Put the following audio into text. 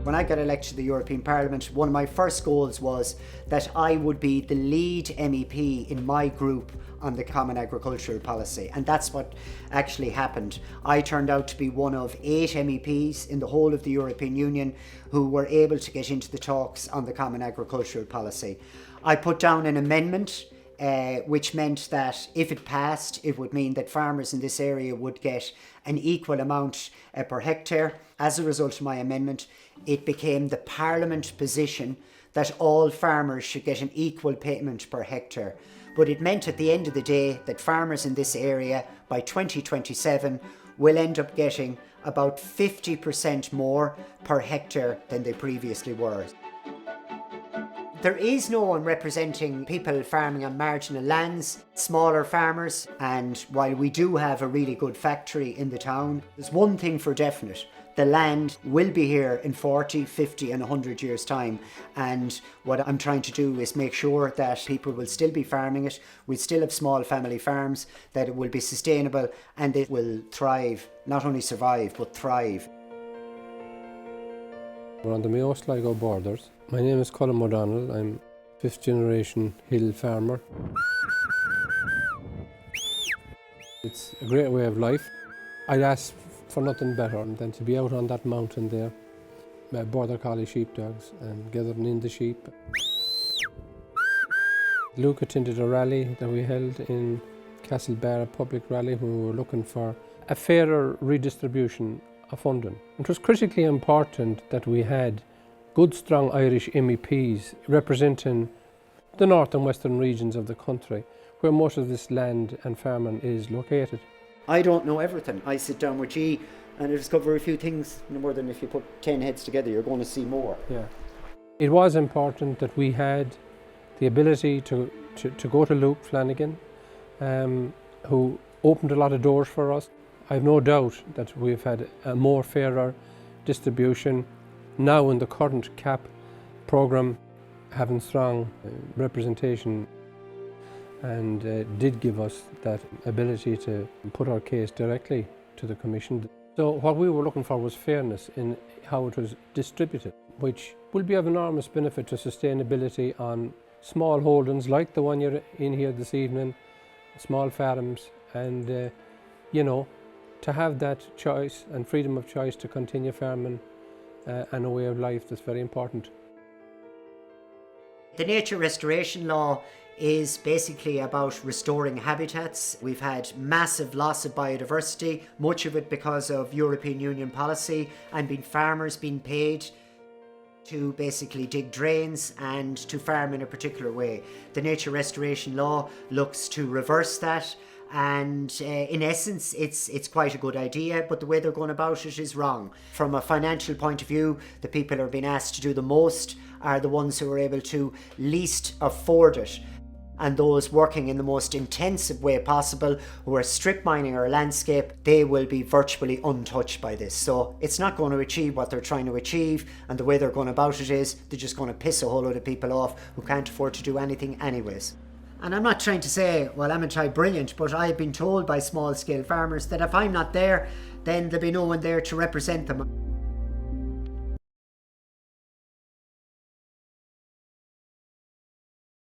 When I got elected to the European Parliament, one of my first goals was that I would be the lead MEP in my group on the Common Agricultural Policy, and that's what actually happened. I turned out to be one of 8 MEPs in the whole of the European Union who were able to get into the talks on the Common Agricultural Policy. I put down an amendment which meant that if it passed, it would mean that farmers in this area would get an equal amount per hectare. As a result of my amendment, it became the Parliament position that all farmers should get an equal payment per hectare. But it meant at the end of the day that farmers in this area by 2027 will end up getting about 50% more per hectare than they previously were. There is no one representing people farming on marginal lands, smaller farmers, and while we do have a really good factory in the town, there's one thing for definite. The land will be here in 40, 50 and 100 years' time, and what I'm trying to do is make sure that people will still be farming it, we'll still have small family farms, that it will be sustainable and it will thrive, not only survive but thrive. We're on the Mayo Sligo borders. My name is Colin O'Donnell. I'm 5th generation hill farmer. It's a great way of life. I'd ask for nothing better than to be out on that mountain there, border collie sheepdogs and gathering in the sheep. Luke attended a rally that we held in Castlebar, a public rally, when we were looking for a fairer redistribution of funding. It was critically important that we had good, strong Irish MEPs representing the north and western regions of the country, where most of this land and farming is located. I don't know everything. I sit down with G and I discover a few things, no more than if you put 10 heads together, you're going to see more. Yeah. It was important that we had the ability to go to Luke Flanagan, who opened a lot of doors for us. I've no doubt that we've had a more fairer distribution now in the current CAP programme, having strong representation, and did give us that ability to put our case directly to the Commission. So what we were looking for was fairness in how it was distributed, which will be of enormous benefit to sustainability on small holdings like the one you're in here this evening, small farms, and to have that choice and freedom of choice to continue farming and a way of life that's very important. The nature restoration law is basically about restoring habitats. We've had massive loss of biodiversity, much of it because of European Union policy, and farmers being paid to basically dig drains and to farm in a particular way. The nature restoration law looks to reverse that, and in essence it's quite a good idea, but the way they're going about it is wrong. From a financial point of view, the people who are being asked to do the most are the ones who are able to least afford it, and those working in the most intensive way possible, who are strip mining our landscape, they will be virtually untouched by this. So it's not going to achieve what they're trying to achieve, and the way they're going about it is they're just going to piss a whole lot of people off who can't afford to do anything anyways. And I'm not trying to say, well, I'm brilliant, but I've been told by small scale farmers that if I'm not there, then there'll be no one there to represent them.